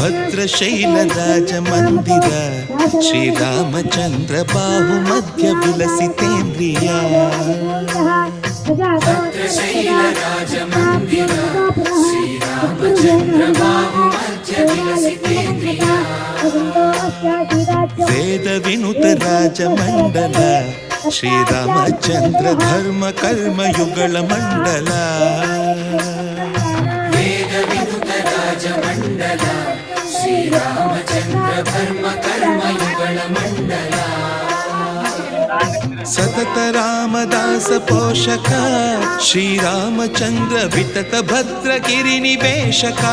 ಭದ್ರಶೈಲ ರಾಜ ಮಂದಿರ ಶ್ರೀರಾಮಚಂದ್ರ ಬಾಹು ಮಧ್ಯ ವಿಲಸಿತೇಂದ್ರಿಯ ಭದ್ರಶೈಲ ರಾಜ ಮಂದಿರ ಶ್ರೀರಾಮಚಂದ್ರ ಬಾಹು ಮಧ್ಯ ವಿಲಸಿತೇಂದ್ರಿಯ ವೇದ ವಿನುತ ರಾಜ ಮಂಡಲ ಶ್ರೀರಾಮಚಂದ್ರ ಧರ್ಮ ಕರ್ಮಯುಗಳ ಮಂಡಲ ವೇದ ವಿನುತ ರಾಜ ಮಂಡಲ ಶ್ರೀರಾಮಚಂದ್ರ ಧರ್ಮ ಕರ್ಮಯುಗಳ ಮಂಡಲ ಸತತ ರಾಮದಾಸ ಪೋಷಕ ಶ್ರೀರಾಮಚಂದ್ರ ವಿತತ ಭದ್ರಗಿರಿ ನಿವೇಶಕ